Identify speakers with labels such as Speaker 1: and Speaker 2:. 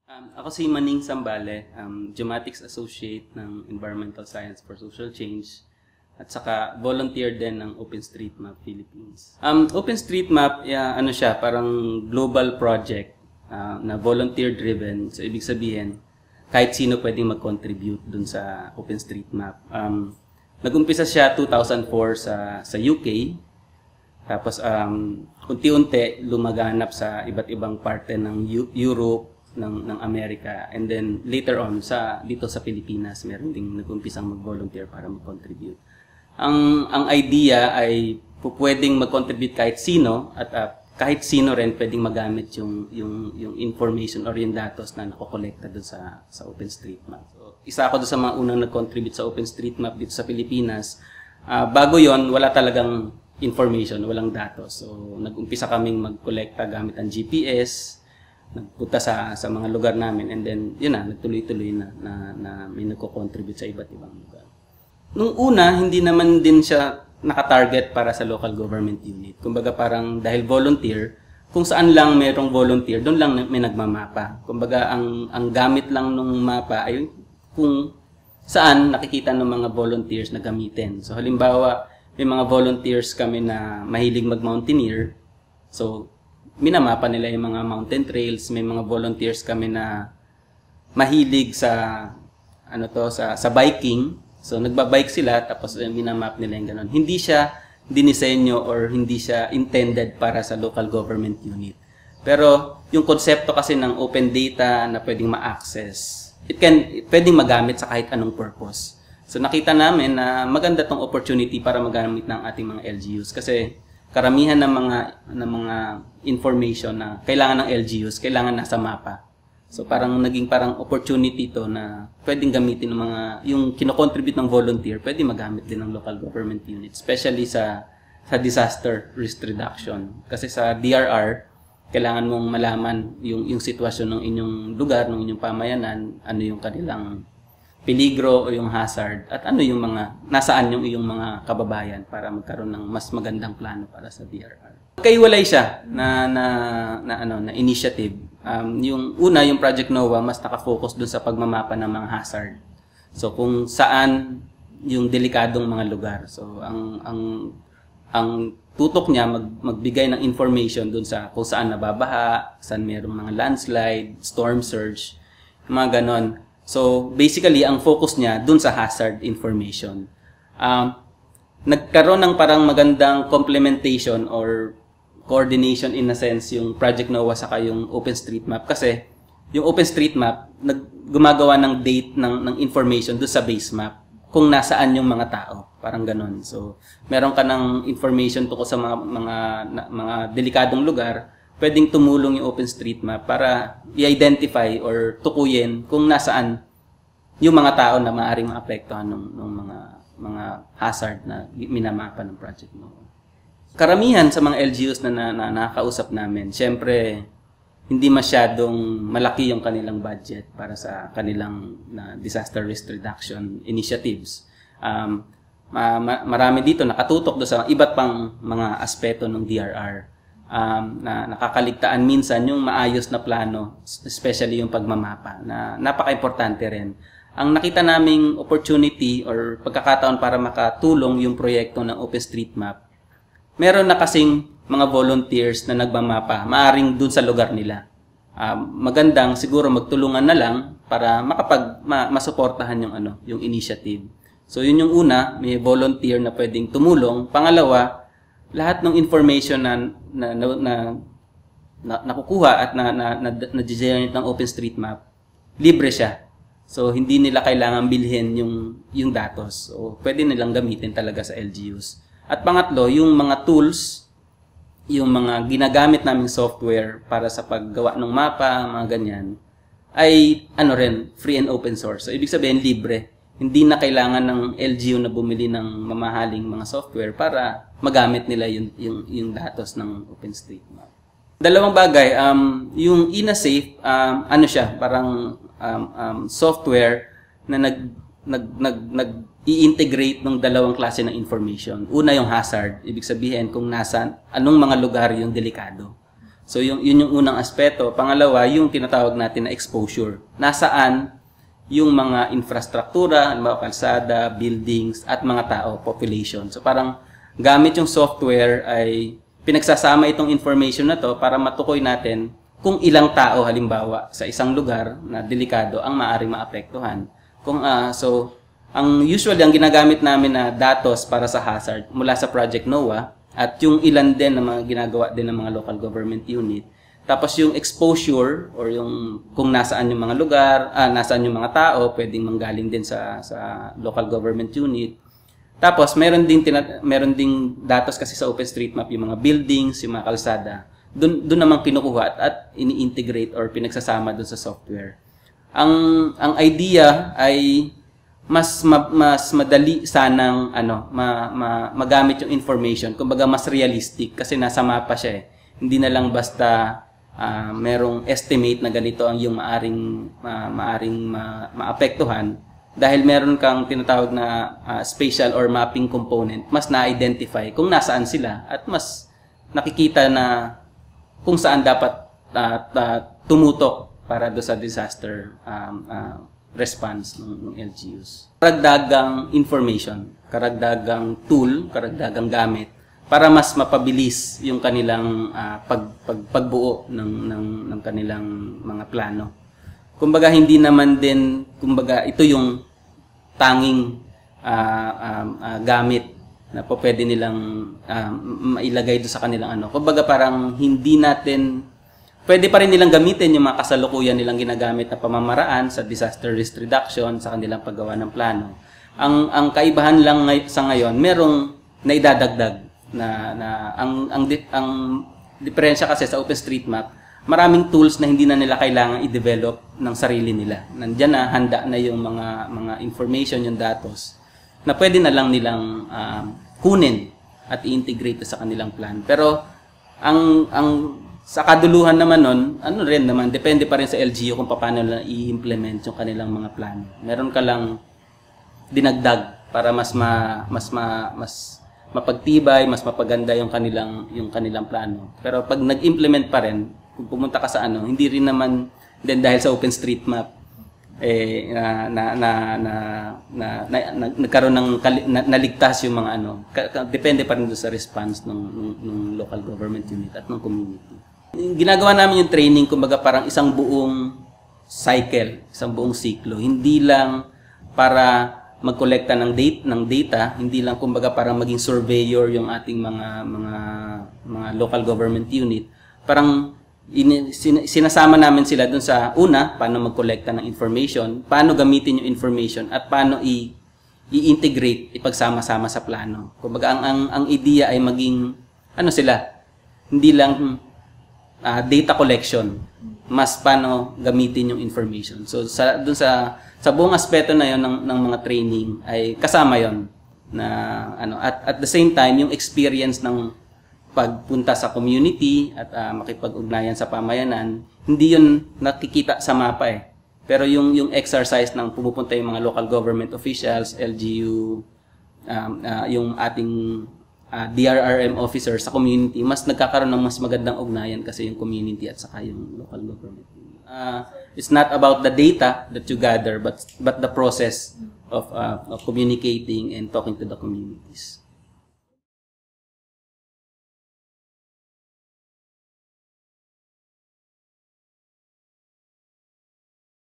Speaker 1: Ako si Maning Sambale, Geomatics Associate ng Environmental Science for Social Change at saka volunteer din ng OpenStreetMap Philippines. OpenStreetMap, ano siya, parang global project na volunteer-driven. So, ibig sabihin, kahit sino pwedeng mag-contribute dun sa OpenStreetMap. Nag-umpisa siya 2004 sa UK. Tapos, unti-unti lumaganap sa iba't ibang parte ng Europe, ng Amerika, and then later on dito sa Pilipinas meron ding nag-umpisang mag-volunteer para mag-contribute. Ang idea ay pwedeng mag-contribute kahit sino at kahit sino rin pwedeng magamit yung information or yung datos na nakokolekta doon sa OpenStreetMap. So, isa ako doon sa mga unang nag-contribute sa OpenStreetMap dito sa Pilipinas. Bago yon, wala talagang information, walang datos. So, nag-umpisa kaming mag-kolekta gamit ang GPS, nagpunta sa mga lugar namin, and then yun na, nagtuloy-tuloy na may nagko-contribute sa iba't ibang lugar. Nung una, hindi naman din siya naka-target para sa local government unit. Kumbaga parang dahil volunteer, kung saan lang mayroong volunteer, doon lang may nagmamapa. Kumbaga ang gamit lang nung mapa ay kung saan nakikita ng mga volunteers na gamitin. So halimbawa, may mga volunteers kami na mahilig mag-mountaineer. So minamapa nila yung mga mountain trails. May mga volunteers kami na mahilig sa biking. So nagbabike sila tapos minamap nila yung ganun. Hindi siya dinisenyo or hindi siya intended para sa local government unit. Pero yung konsepto kasi ng open data na pwedeng ma-access, pwedeng magamit sa kahit anong purpose. So nakita namin na maganda tong opportunity para magamit ng ating mga LGUs kasi karamihan ng mga information na kailangan ng LGUs, kailangan nasa mapa. So parang naging parang opportunity to na pwedeng gamitin ng yung kino-contribute ng volunteer, pwedeng magamit din ng local government unit, especially sa disaster risk reduction. Kasi sa DRR, kailangan mong malaman yung sitwasyon ng inyong lugar, ng inyong pamayanan, ano yung kanilang peligro o yung hazard at ano yung nasaan yung iyong mga kababayan para magkaroon ng mas magandang plano para sa DRR. Kaiwalay siya na initiative. Yung una, yung Project NOAA, mas nakafocus doon sa pagmamapa ng mga hazard. So kung saan yung delikadong mga lugar. So ang tutok niya magbigay ng information doon sa kung saan nababaha, saan mayroong mga landslide, storm surge, mga ganon. So, basically, ang focus niya dun sa hazard information. Nagkaroon ng parang magandang complementation or coordination in a sense yung Project NOAA saka yung OpenStreetMap kasi yung OpenStreetMap gumagawa ng date ng information dun sa base map kung nasaan yung mga tao. Parang ganun. So, meron ka ng information tungkol sa mga delikadong lugar, pwedeng tumulong yung OpenStreetMap para i-identify or tukuyin kung nasaan yung mga tao na maaaring maapektuhan ng mga hazard na minamapa ng Project NOAA. Karamihan sa mga LGUs na nakakausap namin, syempre, hindi masyadong malaki yung kanilang budget para sa kanilang disaster risk reduction initiatives. Marami dito nakatutok do sa iba't pang mga aspeto ng DRR. Na nakakaligtaan minsan yung maayos na plano, especially yung pagmamapa, na napaka-importante rin. Ang nakita naming opportunity or pagkakataon para makatulong yung proyekto ng OpenStreetMap, meron na kasing mga volunteers na nagmamapa, maaring dun sa lugar nila. Magandang siguro magtulungan na lang para masuportahan yung initiative. So yun yung una, may volunteer na pwedeng tumulong. Pangalawa, lahat ng information na nakukuha at na-generate ng OpenStreetMap, libre siya. So, hindi nila kailangan bilhin yung datos. So, pwede nilang gamitin talaga sa LGUs. At pangatlo, yung mga tools, yung mga ginagamit naming software para sa paggawa ng mapa, mga ganyan, ay free and open source. So, ibig sabihin, libre. Hindi na kailangan ng LGU na bumili ng mamahaling mga software para magamit nila yung datos ng OpenStreetMap. Dalawang bagay, yung INASAFE, siya, parang software na nag-i-integrate ng dalawang klase ng information. Una yung hazard, ibig sabihin kung anong mga lugar yung delikado. So yun yung unang aspeto. Pangalawa, yung tinatawag natin na exposure. Nasaan yung mga infrastruktura, mga kalsada, buildings, at mga tao, population. So parang gamit yung software ay pinagsasama itong information na to para matukoy natin kung ilang tao halimbawa sa isang lugar na delikado ang maaaring maapektuhan. So ang usually ang ginagamit namin na datos para sa hazard mula sa Project NOAA at yung ilan din na mga ginagawa din ng mga local government unit. Tapos yung exposure or yung kung nasaan yung mga lugar, nasaan yung mga tao, pwedeng manggaling din sa local government unit. Tapos meron ding datos kasi sa OpenStreetMap yung mga buildings, yung mga kalsada. Doon naman kinukuha at ini-integrate or pinagsasama doon sa software. Ang idea ay mas madali sanang magamit yung information, kumbaga mas realistic kasi nasa mapa siya eh. Hindi na lang basta merong estimate na ganito ang yung maaring maapektuhan dahil meron kang tinatawag na spatial or mapping component, mas na-identify kung nasaan sila at mas nakikita na kung saan dapat tumutok para do sa disaster response ng LGUs. Karagdagang information, karagdagang tool, karagdagang gamit para mas mapabilis yung kanilang pagbuo ng kanilang mga plano. Kumbaga hindi naman din, ito yung tanging gamit na po pwede nilang mailagay do sa kanilang Kumbaga parang hindi natin, pwede pa rin nilang gamitin yung mga kasalukuyan nilang ginagamit na pamamaraan sa disaster risk reduction sa kanilang paggawa ng plano. Ang kaibahan lang sa ngayon, merong naidadagdag ang diferensya kasi sa OpenStreetMap, maraming tools na hindi na nila kailangan i-develop ng sarili nila. Nandiyan na, handa na yung mga information, yung datos, na pwede na lang nilang kunin at i-integrate sa kanilang plan. Pero sa kaduluhan naman nun, rin naman, depende pa rin sa LGU kung paano nila i-implement yung kanilang mga plano. Meron ka lang dinagdag para mas mapagtibay, mas mapaganda yung kanilang plano. Pero pag nag-implement pa rin, kung pumunta ka sa hindi rin naman din dahil sa OpenStreetMap nagkaroon ng naligtas yung mga depende pa rin doon sa response ng local government unit at ng community. Ginagawa namin yung training kumbaga parang isang buong cycle, isang buong siklo. Hindi lang para magkolekta ng data, hindi lang kumbaga parang maging surveyor yung ating mga local government unit. Parang sinasama namin sila dun sa una, paano magkolekta ng information, paano gamitin yung information, at paano i-integrate, ipagsama-sama sa plano. Kumbaga ang idea ay maging hindi lang data collection, mas paano gamitin yung information. So dun sa buong aspeto na yon ng mga training ay kasama yon na at the same time yung experience ng pagpunta sa community at makipag-ugnayan sa pamayanan, hindi yun nakikita sa mapa eh. Pero yung exercise ng pumupunta yung mga local government officials, LGU, yung ating DRRM officers sa community, mas nagkakaroon ng mas magandang ugnayan kasi yung community at saka yung local government. It's not about the data that you gather, but the process of communicating and talking to the communities.